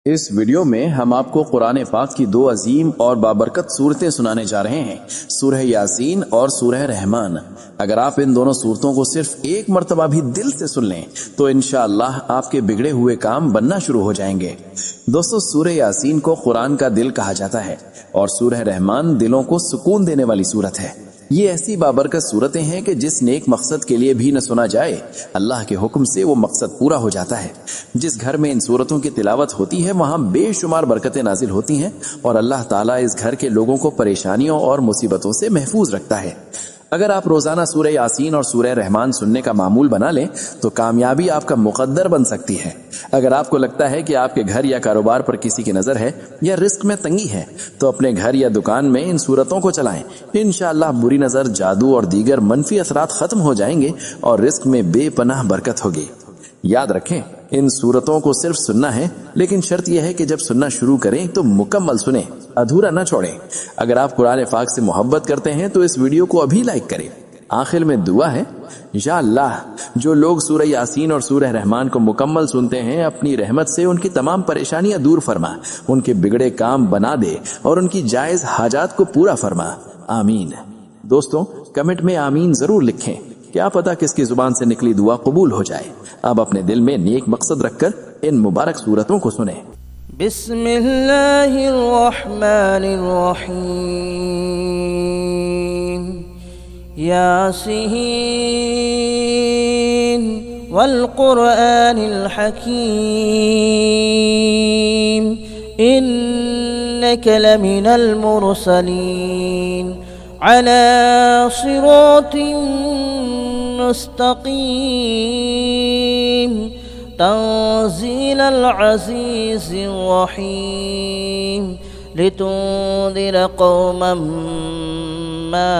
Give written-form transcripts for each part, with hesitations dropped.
इस वीडियो में हम आपको कुरान पाक की दो अजीम और बाबरकत सूरतें सुनाने जा रहे हैं, सूरह यासीन और सूरह रहमान। अगर आप इन दोनों सूरतों को सिर्फ एक मर्तबा भी दिल से सुन लें तो इंशाअल्लाह आपके बिगड़े हुए काम बनना शुरू हो जाएंगे। दोस्तों, सूरह यासीन को कुरान का दिल कहा जाता है और सूरह रहमान दिलों को सुकून देने वाली सूरत है। ये ऐसी बाबरकत सूरतें हैं कि जिस नेक मकसद के लिए भी न सुना जाए, अल्लाह के हुक्म से वो मकसद पूरा हो जाता है। जिस घर में इन सूरतों की तिलावत होती है वहां बेशुमार बरकतें नाजिल होती हैं और अल्लाह ताला इस घर के लोगों को परेशानियों और मुसीबतों से महफूज रखता है। अगर आप रोजाना सूरह यासीन और सूरह रहमान सुनने का मामूल बना लें तो कामयाबी आपका मुकद्दर बन सकती है। अगर आपको लगता है कि आपके घर या कारोबार पर किसी की नजर है या रिस्क में तंगी है तो अपने घर या दुकान में इन सूरतों को चलाएं। इंशाअल्लाह बुरी नजर, जादू और दीगर मनफी असरात खत्म हो जाएंगे और रिस्क में बेपनाह बरकत होगी। याद रखें, इन सूरतों को सिर्फ सुनना है, लेकिन शर्त यह है कि जब सुनना शुरू करें तो मुकम्मल सुने, अधूरा न छोड़ें। अगर आप कुरान पाक से मोहब्बत करते हैं तो इस वीडियो को अभी लाइक करें। आखिर में दुआ है, या अल्लाह जो लोग सूरह यासीन और सूरह रहमान को मुकम्मल सुनते हैं, अपनी रहमत से उनकी तमाम परेशानियां दूर फरमा, उनके बिगड़े काम बना दे और उनकी जायज हाजात को पूरा फरमा। आमीन। दोस्तों, कमेंट में आमीन जरूर लिखें, क्या पता किसकी जुबान से निकली दुआ कबूल हो जाए। अब अपने दिल में नेक मकसद रखकर इन मुबारक सूरतों को सुने। बिस्मिल्लाहिर्रहमानिर्रहीम। यासीन वल कुरआनिल हकीम। इन्नका लमिनल मुरसलीन अला सिरातिन मुस्तकीम। तंज़ीलल अज़ीज़िर रहीम। लितुंज़िर क़ौमन मा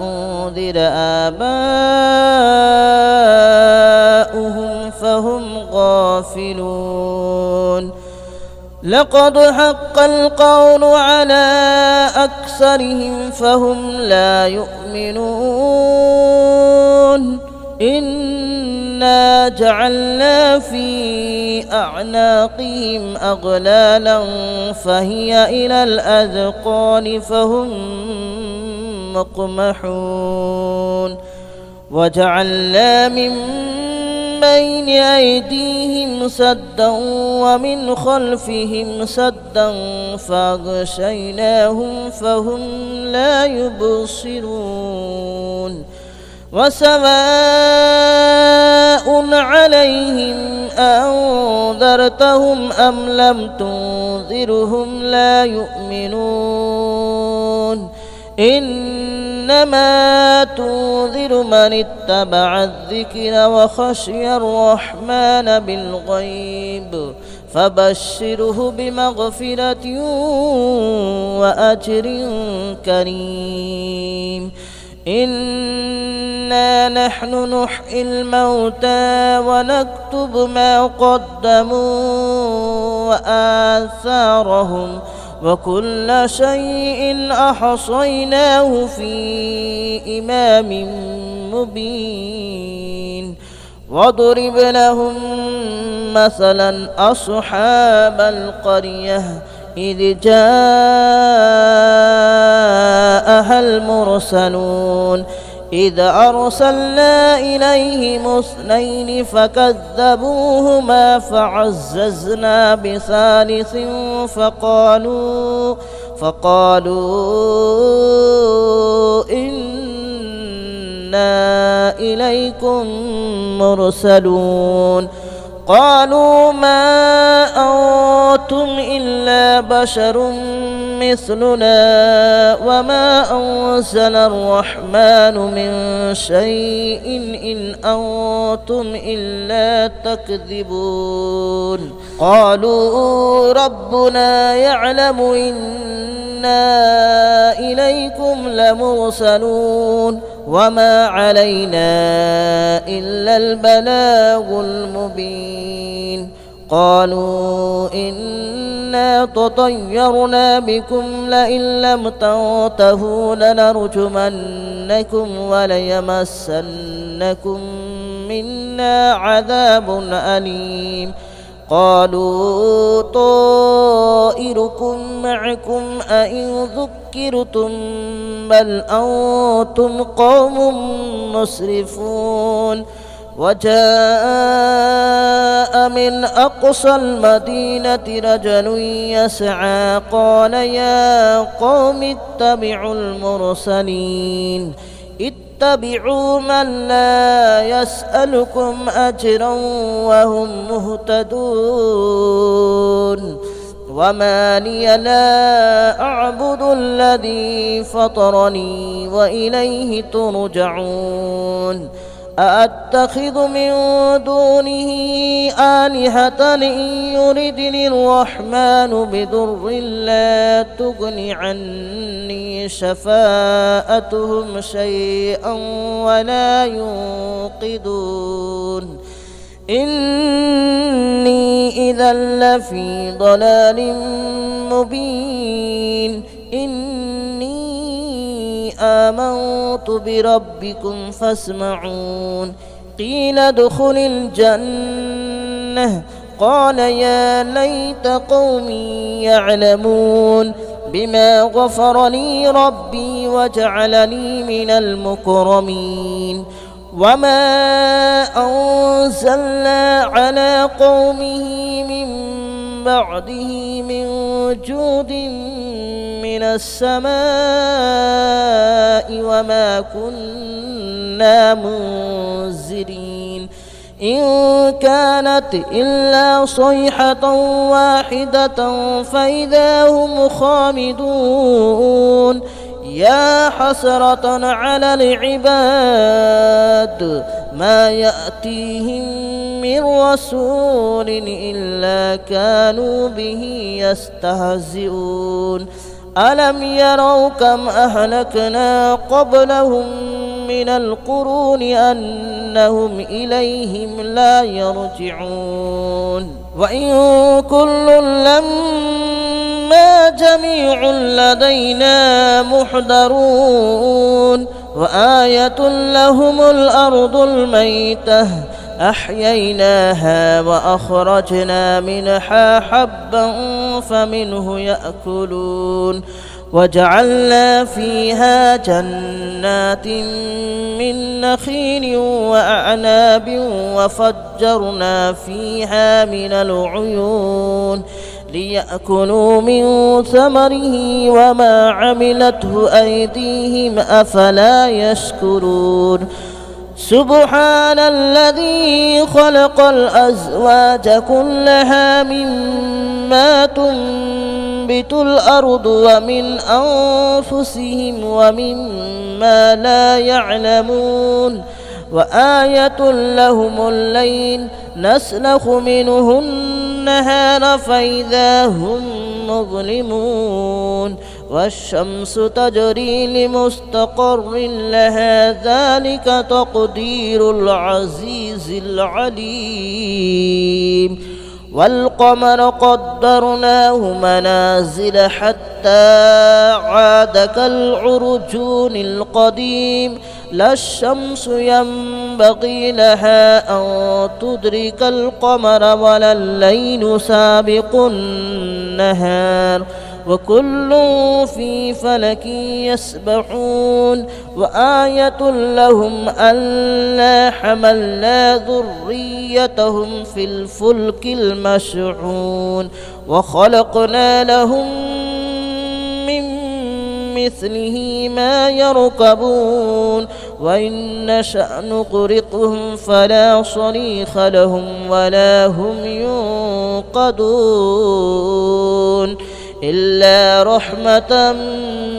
उन्ज़िर आबाउहुम फ़हुम गाफ़िलून। लक़द हक़्क़ल क़ौलु अला अक्सरिहिम फ़हुम ला युमिनून। इन्ना जअलना फ़ी अअनाक़िहिम अग़लालन फ़हिय इलल अज़क़ानि फ़हुम मुक़महून। वजअलना मिन बैन अयदीहिम सद्दन वमिन खल्फ़िहिम सद्दन फ़अग़शयनाहुम फ़हुम ला युबसिरून। वसवाउन अलैहिम अअंज़रतहुम अम लम तुंज़िरहुम ला युमिनून। इन्नमा तुंज़िरु मन इत्तबअ अज़्ज़िक्र व खशियर रहमान बिलग़ैब फबश्शिरहु बिमग़फ़िरतिन व अज्रिन करीम। इन्ना नहनु नुह्यिल मौता व नक्तुब मा क़द्दमू व आसारहुम व कुल्ल शैइन अहसयनाहु फ़ी इमामिन मुबीन। वदरिब लहुम मसलन अस्हाबल क़रियह इज़ जाअहल मुरसलून। إذ أرسلنا إليهم اثنين فكذبوهما فعززنا بثالث فقالوا إنا إليكم مرسلون. قالوا ما أنتم إلا بشر مثلنا وما أنزل الرحمن من شيء إن أنتم إلا تكذبون. قالوا ربنا يعلم إنا إليكم لمرسلون وما علينا إلا البلاغ المبين. قالوا إنا تطيرنا بكم لئن لم تنتهوا لنرجمنكم وليمسنكم منا عذاب أليم. قالوا طائركم معكم أئن ذكرتم بل أنتم قوم مسرفون وجاء من أقصى المدينة رجل يسعى قال يا قوم اتبعوا المرسلين اتبعوا من لا يسألكم أجرا وهم مهتدون وما لي لا أعبد الذي فطرني وإليه ترجعون أأتخذ من دونه آلهة إن يردني الرحمن بضر لا تغن عني شفاءتهم شيئا ولا ينقذون إني إذا لفي ضلال مبين إني آمنت بربكم فاسمعون قيل ادخل الجنة قال يا ليت قومي يعلمون بما غفر لي ربي وجعلني من المكرمين وما أنزلنا على قومه من بعده من جود من السماء وما كنا منزلين إن كانت إلا صيحة واحدة فإذا هم خامدون يا حسرة على العباد ما يأتيهم من رسول إلا كانوا به يستهزئون ألم يروا كم أهلكنا قبلهم من القرون أنهم إليهم لا يرجعون وإن كل لما جميع لدينا محضرون وآية لهم الأرض الميتة أحييناها وأخرجنا منها حبا فمنه يأكلون وجعلنا فيها جنات من نخيل وأعناب وفجرنا فيها من العيون ليأكلوا من ثمره وما عملته أيديهم أفلا يشكرون سبحان الذي خلق الأزواج كلها مما تنبت الأرض ومن أنفسهم ومما لا يعلمون وآية لهم الليل نسلخ منه النهار فإذا هم مظلمون والشمس تجري لمستقر لها ذلك تقدير العزيز العليم والقمر قدرناه منازل حتى عاد كالعرجون القديم لا الشمس ينبغي لها أن تدرك القمر ولا الليل سابق النهار وكل في فلك يسبحون وآية لهم ألا حملنا ذريتهم في الفلك المشحون وخلقنا لهم من مثله ما يركبون وإن نشأ نغرقهم فلا صريخ لهم ولا هم ينقذون إلا رحمة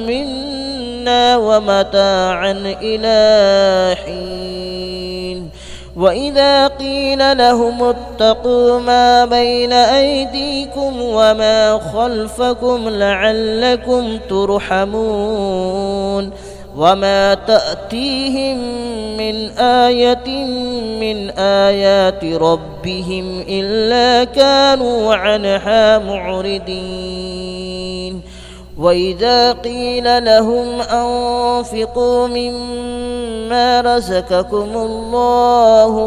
منا ومتاعا إلى حين وإذا قيل لهم اتقوا ما بين أيديكم وما خلفكم لعلكم ترحمون وما تأتيهم من آية من آيات ربهم إلا كانوا عنها معرضين وإذا قيل لهم أنفقوا مما رزقكم الله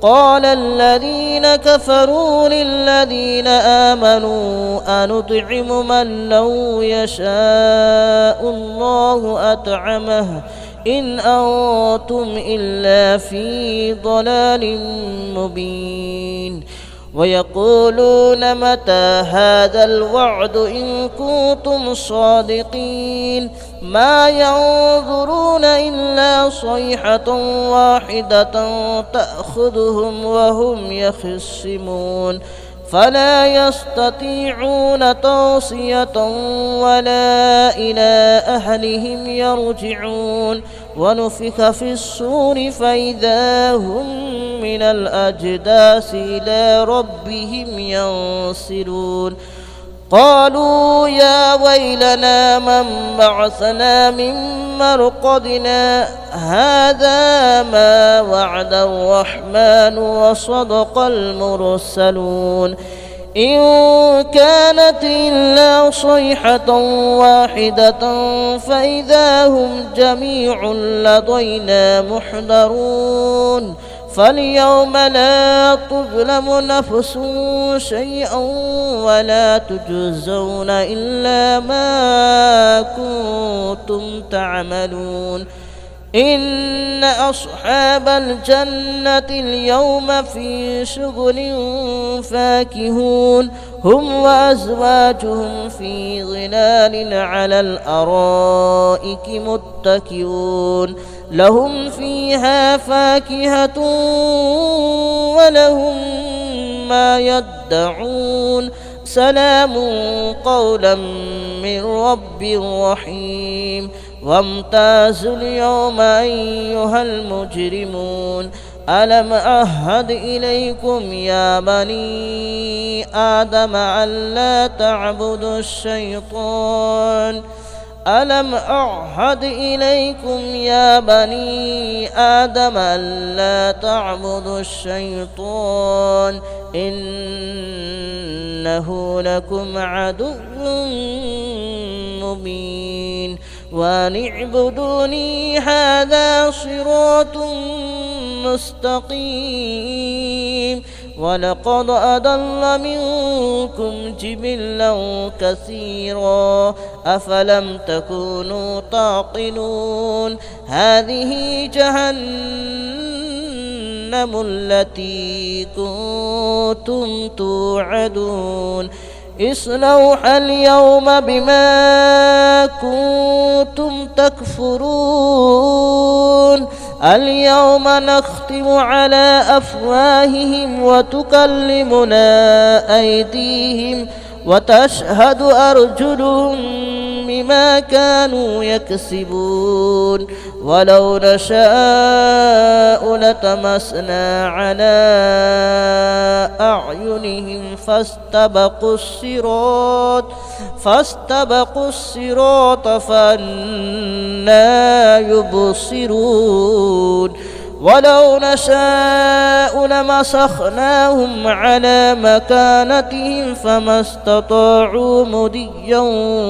قال الذين كفروا للذين آمنوا أنطعم من لو يشاء الله أطعمه إن أنتم إلا في ضلال مبين ويقولون متى هذا الوعد إن كنتم صادقين ما ينظرون إلا صيحة واحدة تأخذهم وهم يخصمون فلا يستطيعون توصية ولا إلى أهلهم يرجعون ونفخ في الصور فإذا هم من الأجداث إلى ربهم ينسلون قالوا يا ويلنا من بعثنا من مرقدنا هذا ما وعد الرحمن وصدق المرسلون إن كانت إلا صيحة واحدة فإذا هم جميع لدينا محضرون فاليوم لا تظلم نفس شيئا ولا تجزون إلا ما كنتم تعملون إن أصحاب الجنة اليوم في شغل فاكهون هم وأزواجهم في ظلال على الأرائك متكئون لهم فيها فاكهة ولهم ما يدعون سلام قولا من رب رحيم وامتازوا اليوم أيها المجرمون ألم أعهد إليكم يا بني آدم ألا تعبدوا الشيطان ألم أعهد إليكم يا بني آدم ألا تعبدوا الشيطان إنه لكم عدو مبين وأن اعبدوني هذا صراط مستقيم ولقد أضل منكم جبلا كثيرا أفلم تكونوا تعقلون هذه جهنم التي كنتم توعدون اصلوها اليوم بما كنتم تكفرون اليوم نختم على أفواههم وتكلمنا أيديهم وتشهد أرجلهم بما كانوا يكسبون ولو نشاء لتمسنا على أعينهم فاستبقوا الصراط فأنى يبصرون ولو نشاء لمسخناهم على مكانتهم فما استطاعوا مضيا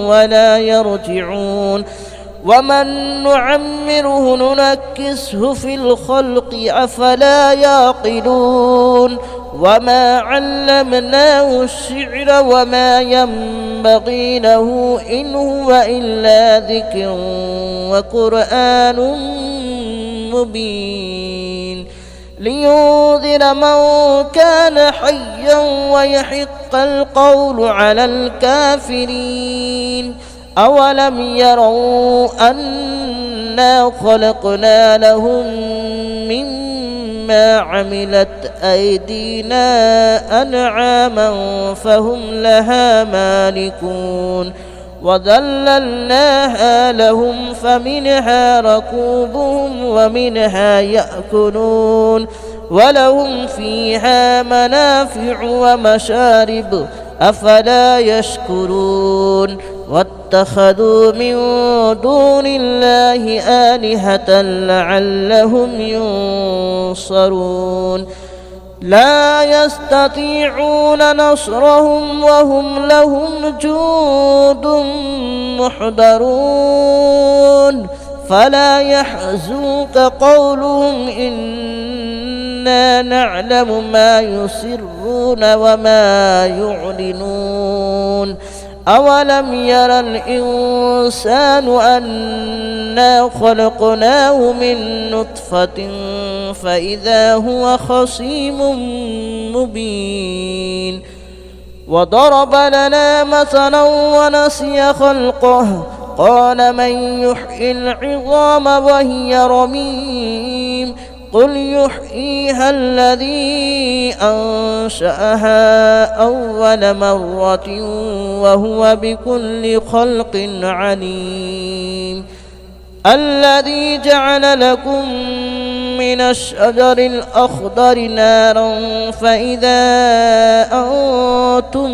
ولا يرجعون ومن نعمره ننكسه في الخلق أفلا يعقلون وما علمناه الشعر وما ينبغي له إن هو إلا ذكر وقرآن مبين لينذر من كان حيا ويحق القول على الكافرين أولم يروا أنا خلقنا لهم مما عملت أيدينا أنعاما فهم لها مالكون وذللناها لهم فمنها ركوبهم ومنها يأكلون ولهم فيها منافع ومشارب أفلا يشكرون واتخذوا من دون الله آلهة لعلهم ينصرون لا يستطيعون نصرهم وهم لهم جند محضرون فلا يحزنك قولهم إن إنا نعلم ما يسرون وما يعلنون أولم ير الإنسان أنا خلقناه من نطفة فإذا هو خصيم مبين وضرب لنا مثلا ونسي خلقه قال من يحيي العظام وهي رميم قل يحييها الذي أنشأها أول مرة وهو بكل خلق عليم الذي جعل لكم من الشجر الأخضر نارا فإذا أنتم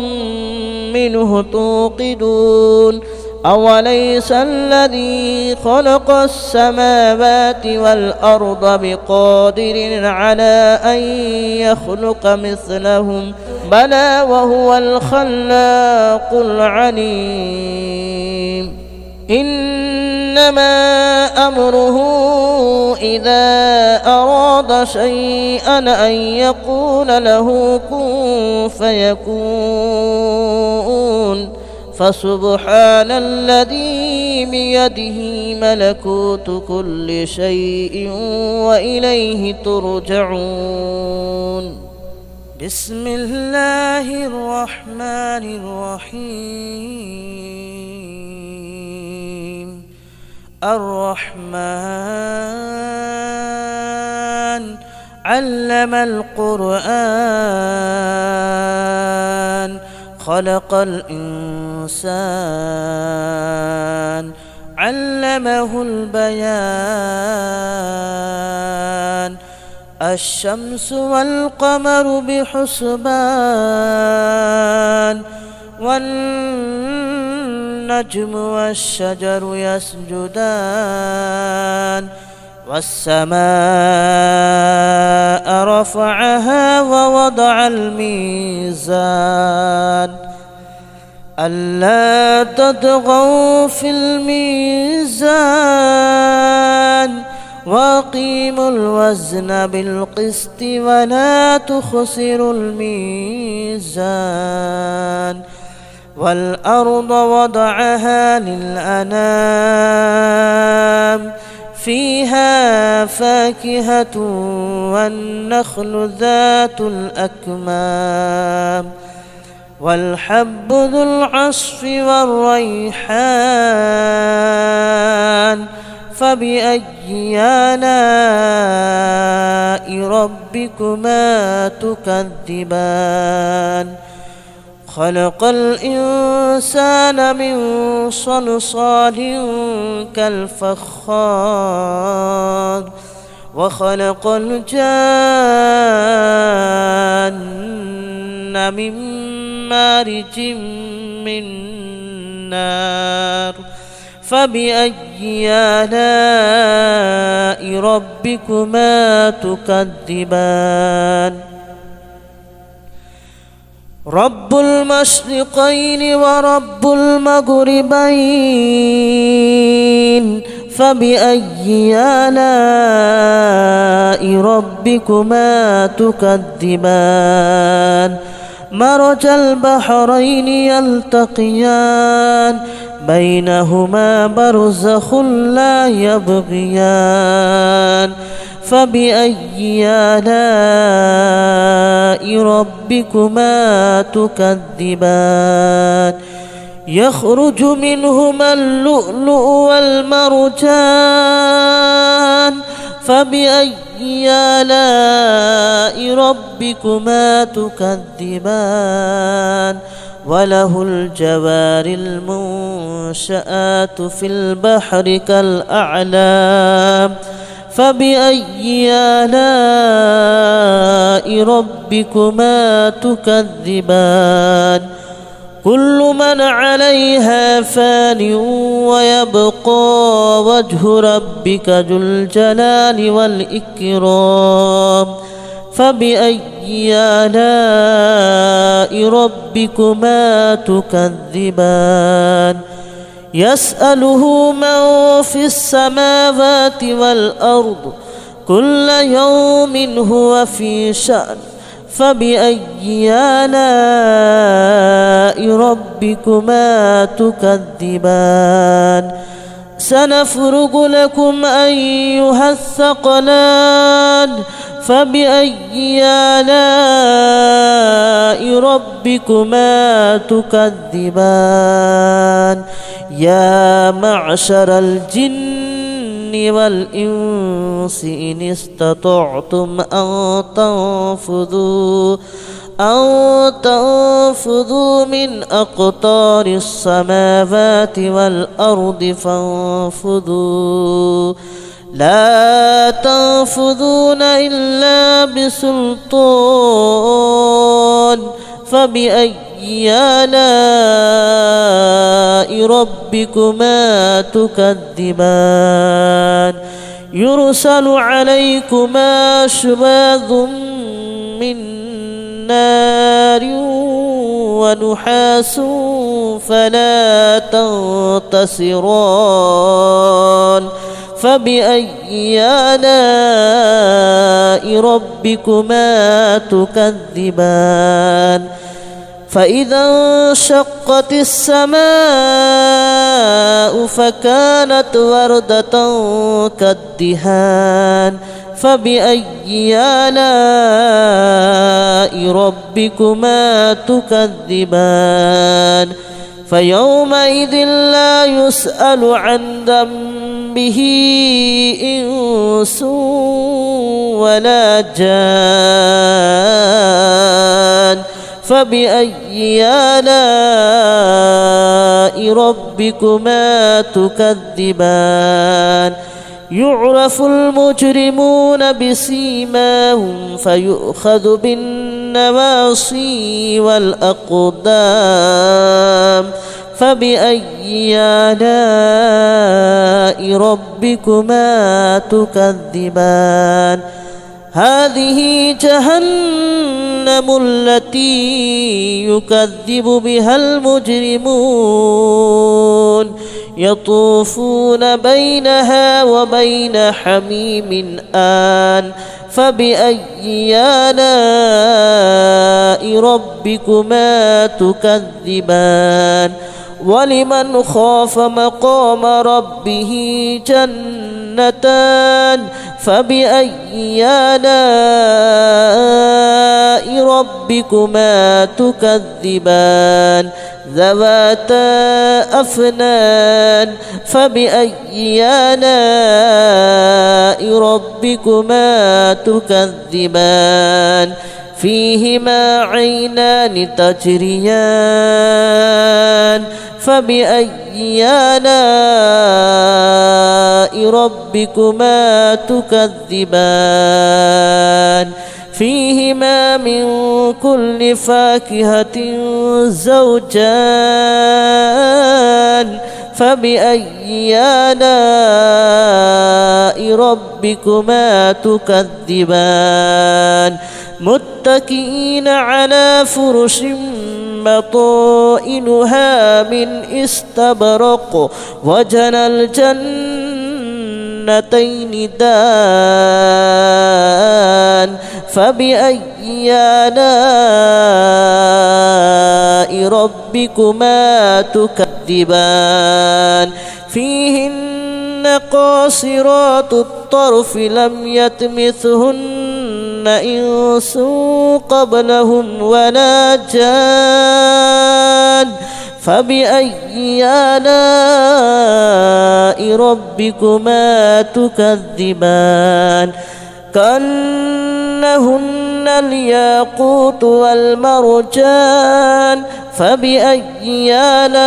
منه توقدون أوليس الذي خلق السماوات والأرض بقادر على أن يخلق مثلهم بلى وهو الخلاق العليم إنما أمره إذا أراد شيئا أن يقول له كن فيكون فسبحان الذي بيده ملكوت كل شيء وإليه ترجعون بسم الله الرحمن الرحيم الرحمن علم القرآن خلق الإنسان علمه البيان الشمس والقمر بحسبان والنجم والشجر يسجدان والسماء رفعها ووضع الميزان ألا تطغوا في الميزان وأقيموا الوزن بالقسط ولا تخسروا الميزان والأرض وضعها للأنام فيها فاكهة والنخل ذات الأكمام والحب ذو العصف والريحان فبأي آلاء ربكما تكذبان خلق الإنسان من صلصال كالفخار وخلق الجان من مارج من نار فبأي آلاء ربكما تكذبان رب المشرقين ورب المغربين فبأي آلاء ربكما تكذبان مرج البحرين يلتقيان بينهما برزخ لا يبغيان فبأي آلاء ربكما تكذبان يخرج منهما اللؤلؤ والمرجان فبأي آلاء ربكما تكذبان وله الجوار المنشآت في البحر كالأعلام فبأي آلاء ربكما تكذبان كل من عليها فان ويبقى وجه ربك ذو الجلال والإكرام فبأي آلاء ربكما تكذبان يسأله من في السماوات والأرض كل يوم هو في شأن فبأي آلاء ربكما تكذبان سنفرغ لكم أيها الثقلان فبأي آلاء ربكما تكذبان يا معشر الجن والإنس إن استطعتم أن تنفذوا من أقطار السماوات والأرض فانفذوا لا تنفذون إلا بسلطان فبأي آلاء ربكما تكذبان يرسل عليكما شواظ من نار ونحاس فلا تنتصران فبأي آلاء ربكما تكذبان فإذا انشقت السماء فكانت وردة كالدهان فبأي آلاء ربكما تكذبان فيومئذ لا يسأل عن ذنبه إنس ولا جان فبأي آلاء ربكما تكذبان يعرف المجرمون بسيماهم فيؤخذ بالنواصي والأقدام فبأي آلاء ربكما تكذبان هذه جهنم التي يكذب بها المجرمون يطوفون بينها وبين حميم آن فبأي آلاء ربكما تكذبان ولمن خاف مقام ربه جنتان فبأي آلاء ربكما تكذبان ذواتا أفنان فبأي آلاء ربكما تكذبان فيهما عينان تجريان فبأي آلاء ربكما تكذبان فيهما من كل فاكهة زوجان فبأي آلاء ربكما تكذبان متكئين على فرش بطائنها من استبرق وجنى الجنتين دان فبأي آلاء ربكما تكذبان فيهن قاصرات الطرف لم يطمثهن إنس قبلهم ولا جان فبأي آلاء ربكما تكذبان كأنهن الياقوت والمرجان فبأي آلاء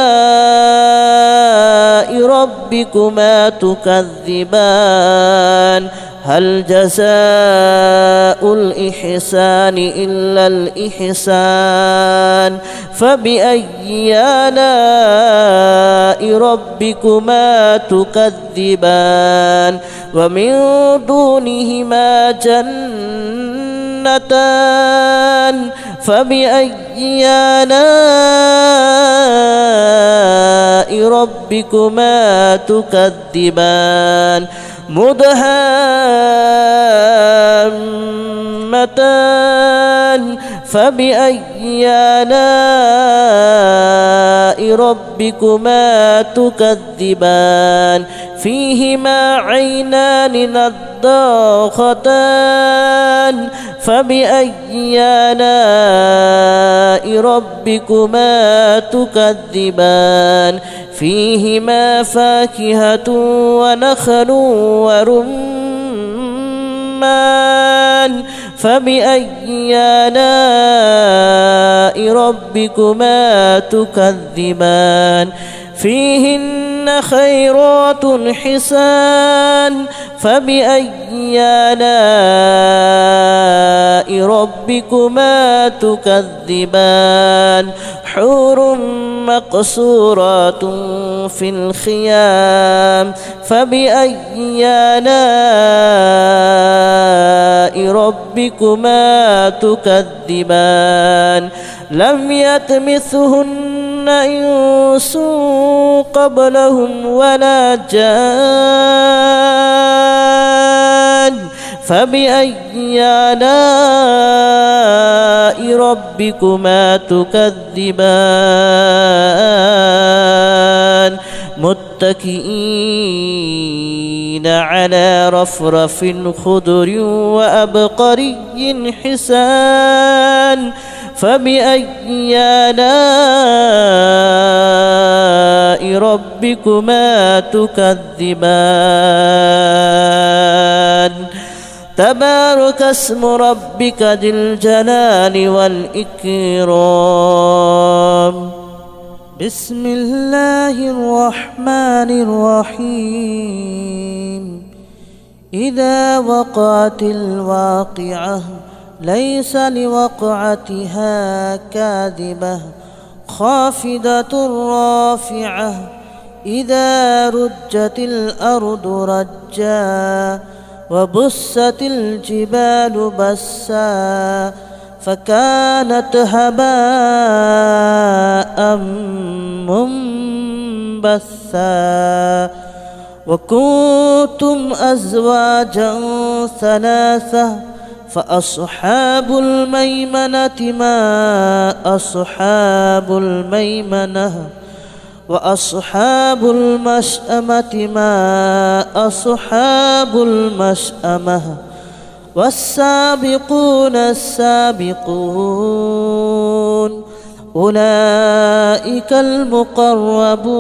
ربكما تكذبان هل جزاء الإحسان إلا الإحسان فبأي آلاء ربكما تكذبان ومن دونهما جنتان فبأي آلاء ربكما تكذبان مدهامتان فبأي آلاء ربكما تكذبان فيهما عينان نضاختان فبأي آلاء ربكما تكذبان فيهما فاكهة ونخل ورمان فبأي آلاء ربكما تكذبان فيهن خيرات حسان فبأي آلاء ربكما تكذبان حور مقصورات في الخيام فبأي آلاء ربكما تكذبان لم يطمثهن إنس قبلهم ولا جان فبأي آلاء ربكما تكذبان متكئين على رفرف خضر وأبقري حسان فبأي آلاء ربكما تكذبان تبارك اسم ربك ذي الجلال والإكرام بسم الله الرحمن الرحيم إذا وقعت الواقعة ليس لوقعتها كاذبة خافضة رافعة إذا رجت الأرض رجا وبست الجبال بسا فكانت هباء منبثا وكنتم أزواجا ثلاثة فأصحاب الميمنة ما أصحاب الميمنة وأصحاب المشأمة ما أصحاب المشأمة والسابقون السابقون أولئك المقربون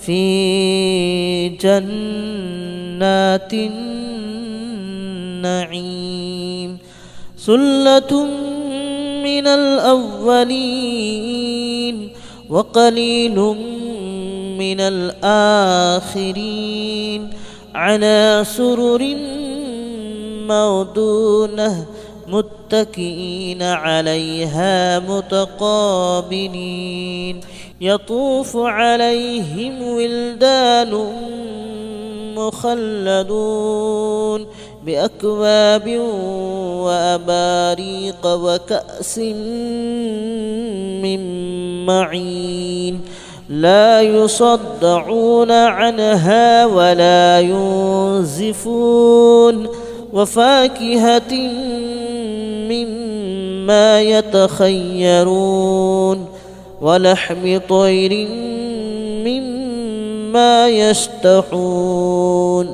في جنات النعيم ثلة من الأولين وقليل من الآخرين على سرر موضونة متكئين عليها متقابلين يطوف عليهم ولدان مخلدون بأكواب وأباريق وكأس من معين لا يصدعون عنها ولا ينزفون وفاكهة مما يتخيرون ولحم طير مما يشتهون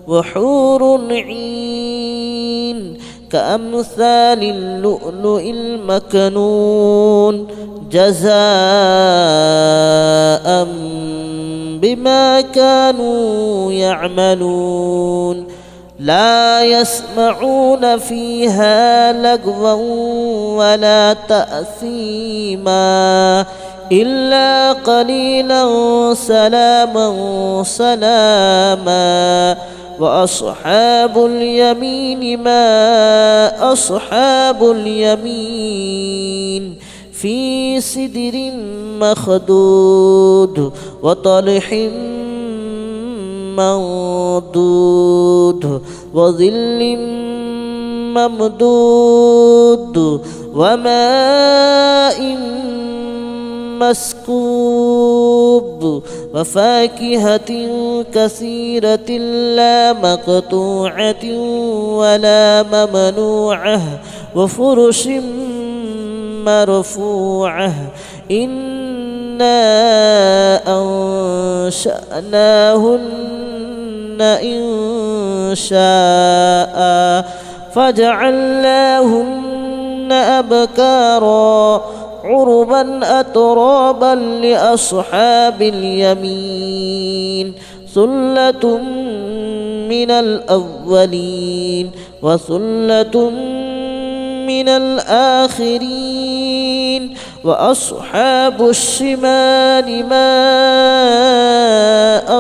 وحور عين كأمثال اللؤلؤ المكنون جزاء بما كانوا يعملون لا يسمعون فيها لغوا ولا تأثيما إلا قليلا سلاما سلاما وأصحاب اليمين ما أصحاب اليمين في سدر مخدود وطلح منضود وظل ممدود وماء مسكوب وفاكهة كثيرة لا مقطوعة ولا ممنوعة وفرش مرفوعة إنا أنشأناهن إن شاء فجعلناهن أبكارا عربا أترابا لأصحاب اليمين ثلة من الأولين وثلة من الآخرين وأصحاب الشمال ما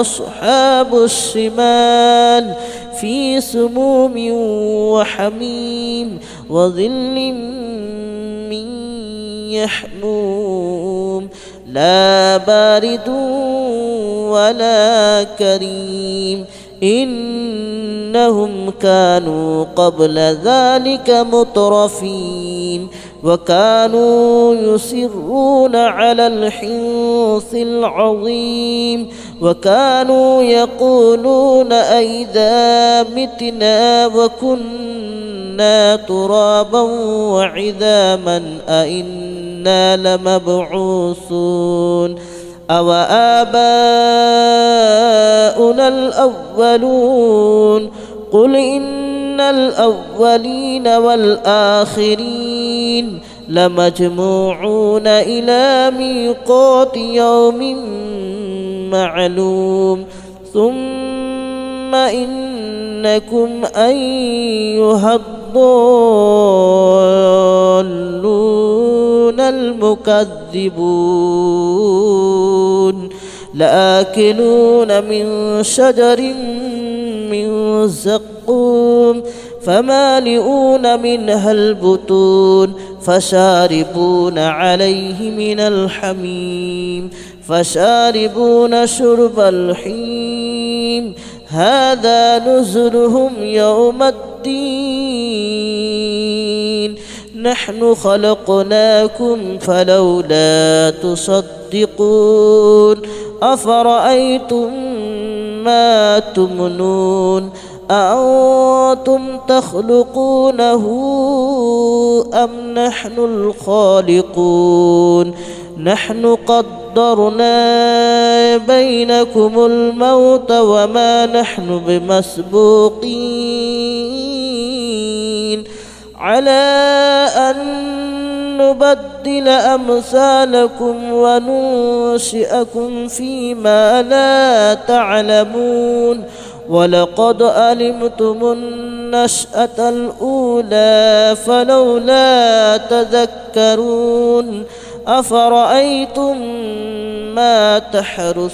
أصحاب الشمال في سموم وحميم وظل من يحموم لا بارد ولا كريم إنهم كانوا قبل ذلك مترفين وكانوا يصرون على الحنث العظيم وكانوا يقولون أئذا متنا وكنا ترابا وعظاما أئنا لمبعوثون أو آباؤنا الأولون قل إن الأولين والآخرين لمجموعون إلى ميقات يوم معلوم ثم إنكم أيها الضالون المكذبون لآكلون من شجر من زقوم فمالئون منها البطون فشاربون عليه من الحميم فشاربون شرب الحميم هذا نزلهم يوم الدين نحن خلقناكم فلولا تصدقون أفرأيتم ما تمنون أأنتم تخلقونه أم نحن الخالقون نحن قدرنا بينكم الموت وما نحن بمسبوقين على أن نبدل أمثالكم وننشئكم فيما لا تعلمون ولقد علمتم النشأة الأولى فلولا تذكرون أفرأيتم ما تحرثون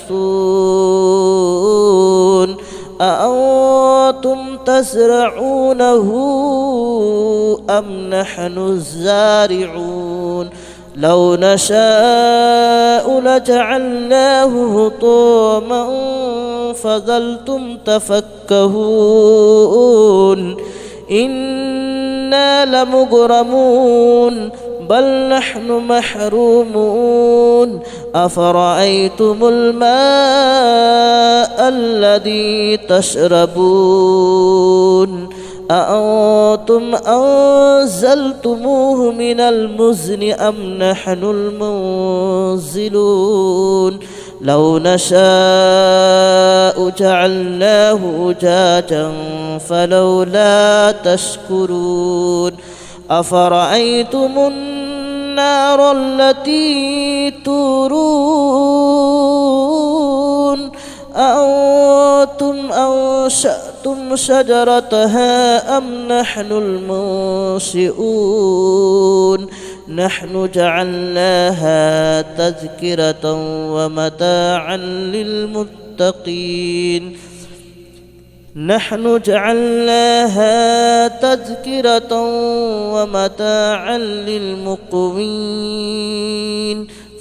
أأنتم تزرعونه أم نحن الزارعون لو نشاء لجعلناه هطاما فظلتم تفكهون إنا لمغرمون بل نحن محرومون أفرأيتم الماء الذي تشربون أأنتم أنزلتموه من المزن أم نحن المنزلون لو نشاء جعلناه أجاجا فلولا تشكرون أفرأيتم النار التي تورون أأنتم أنشأتم شجرتها أم نحن المنشئون نحن جعلناها تذكرة ومتاعا للمتقين نحن جعلناها تذكرة ومتاعا للمقوين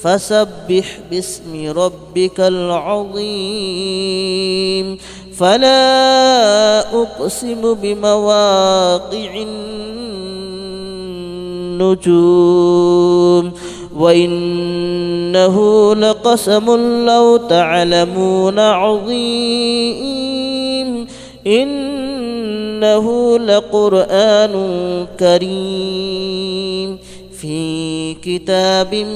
فسبح باسم ربك العظيم فلا أقسم بمواقع النجوم وإنه لقسم لو تعلمون عظيم إنه لقرآن كريم في كتاب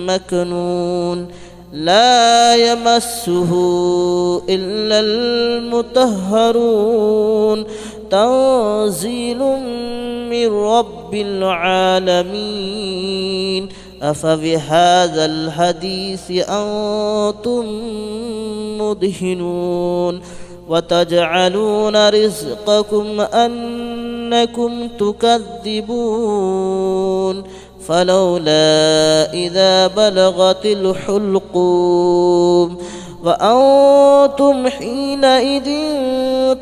مكنون لا يمسه إلا المطهرون تنزيل من رب العالمين أفبهذا الحديث أنتم مدهنون وتجعلون رزقكم أنكم تكذبون فلولا إذا بلغت الحلقوم وأنتم حينئذ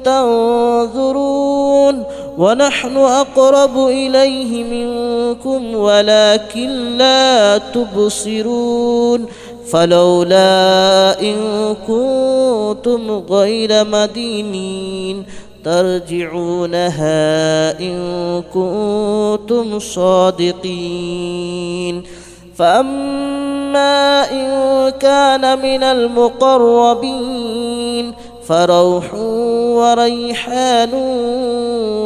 تنظرون ونحن أقرب إليه منكم ولكن لا تبصرون فلولا إن كنتم غير مدينين ترجعونها إن كنتم صادقين فأما إن كان من المقربين فروح وريحان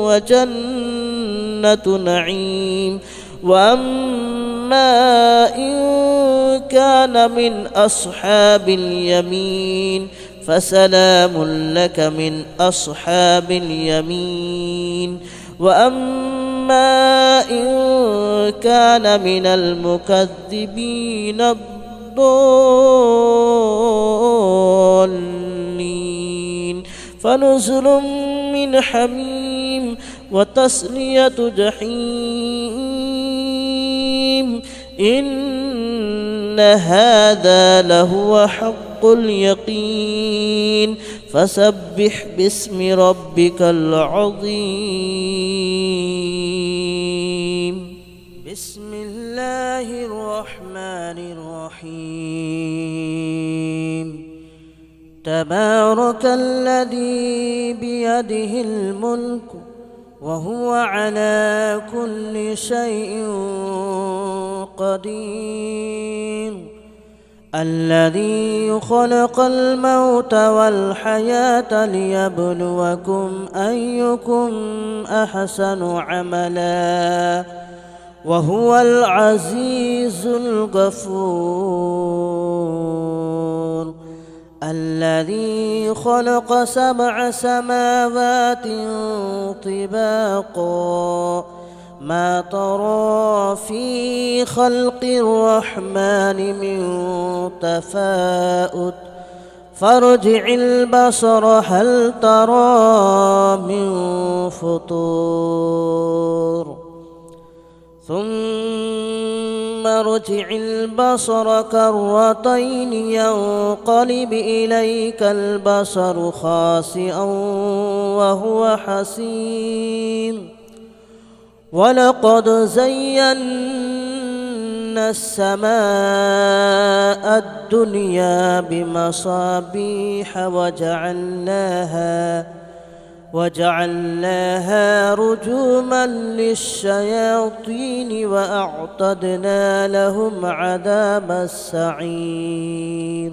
وجنة نعيم وأما إن كان من أصحاب اليمين فسلام لك من أصحاب اليمين وأما إن كان من المكذبين الضالين فنزل من حميم وتصلية جحيم إن هذا لهو حق اليقين فسبح باسم ربك العظيم بسم الله الرحمن الرحيم تبارك الذي بيده الملك وهو على كل شيء قدير الذي خلق الموت والحياة ليبلوكم أيكم أحسن عملا وهو العزيز الغفور الذي خلق 7 سماوات طباقا ما ترى في خلق الرحمن من تفاؤت فارجع البصر هل ترى من فطور ثم ارجع البصر كرتين ينقلب إليك البصر خاسئا وهو حسير ولقد زينا السماء الدنيا بمصابيح وجعلناها رجوما للشياطين وأعتدنا لهم عذاب السعير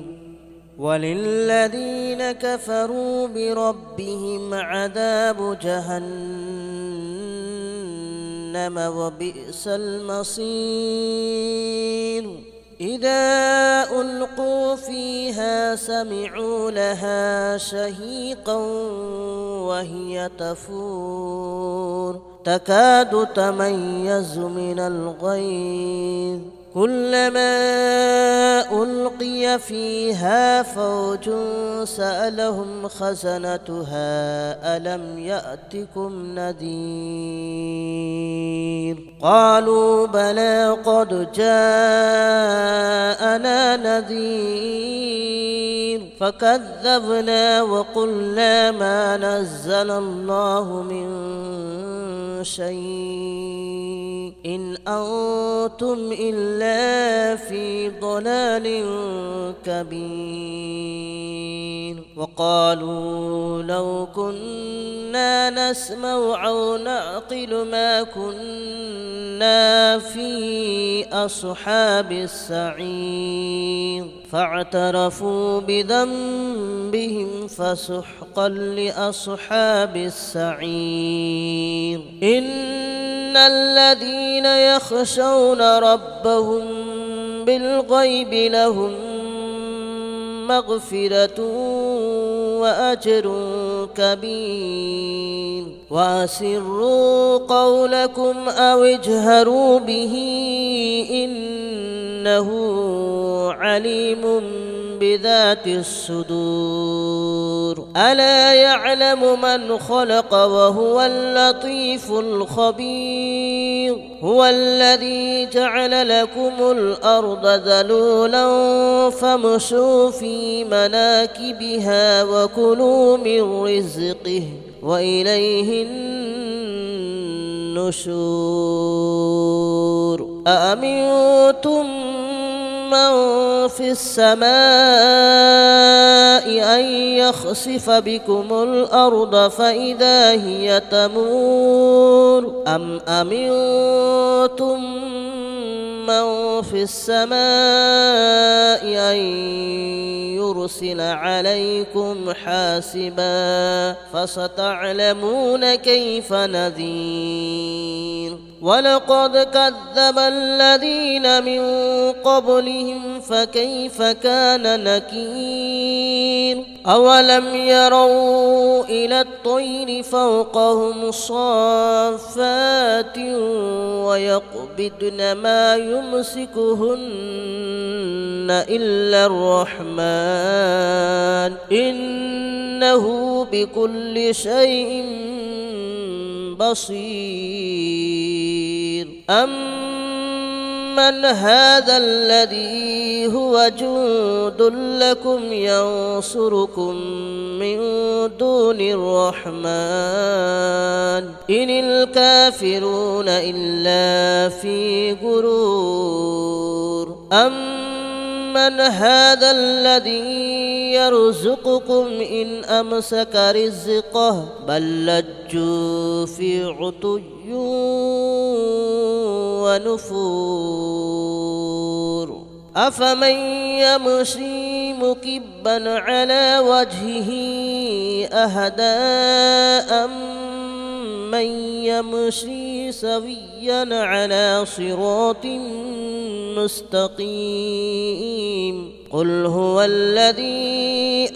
وللذين كفروا بربهم عذاب جهنم وبئس المصير إذا ألقوا فيها سمعوا لها شهيقا وهي تفور تكاد تميز من الغيظ كلما ألقي فيها فوج سألهم خزنتها ألم يأتكم نذير قالوا بلى قد جاءنا نذير فكذبنا وقلنا ما نزل الله من شيء إن أنتم إلا في ضلال كبير وقالوا لو كنا نسمع أو نعقل ما كنا في أصحاب السعير فاعترفوا بذنبهم فسحقا لأصحاب السعير إن الذين يخشون ربهم بالغيب لهم مغفرة وأجر كبير وأسروا قولكم أو اجهروا به إنه عليم بذات الصدور ألا يعلم من خلق وهو اللطيف الخبير هو الذي جعل لكم الأرض ذلولا فامشوا في مناكبها وكلوا من رزقه وإليه النشور أأمنتم من في السماء أن يخسف بكم الأرض فإذا هي تمور أم أمنتم من في السماء أن يرسل عليكم حاسبا فستعلمون كيف نذير ولقد كذب الذين من قبلهم فكيف كان نكير أولم يروا إلى الطير فوقهم صافات ويقبضن ما يمسكهن إلا الرحمن إنه بكل شيء بصير أمن هذا الذي هو جند لكم ينصركم من دون الرحمن إن الكافرون إلا في غرور أمن هذا الذي يرزقكم إن أمسك رزقه بل لجوا في عتو ونفور أفمن يمشي مكبا على وجهه أهدى أمن يمشي سويا على صراط مستقيم قل هو الذي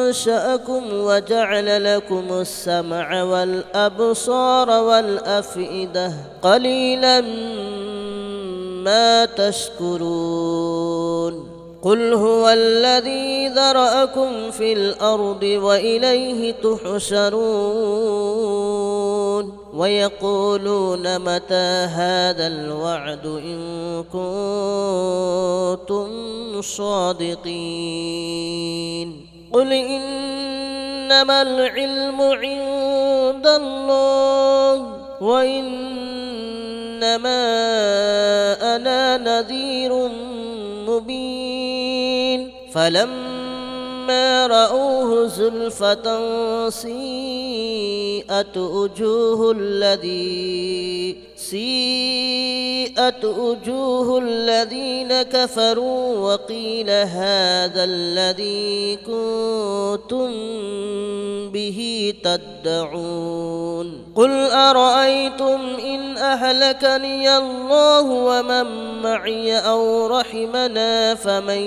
أنشأكم وجعل لكم السمع والأبصار والأفئدة قليلا ما تشكرون قل هو الذي ذرأكم في الأرض وإليه تحشرون ويقولون متى هذا الوعد إن كنتم صادقين قل إنما العلم عند الله وإنما أنا نذير مبين فلما رأوه زلفة سيئت وجوه الذين كفروا وقيل هذا الذي كنتم به تدعون قل أرأيتم إن أهلكني الله ومن معي أو رحمنا فمن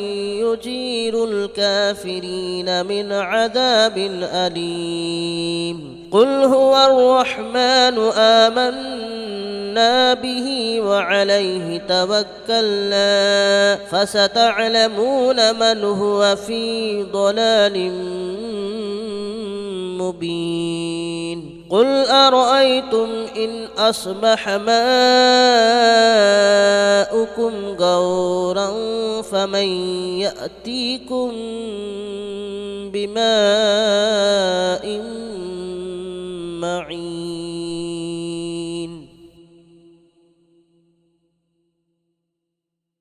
يجير الكافرين من عذاب أليم قل هو الرحمن آمنا به وعليه توكلنا فستعلمون من هو في ضلال مبين قل أرأيتم إن أصبح ماؤكم غورا فمن يأتيكم بماء معين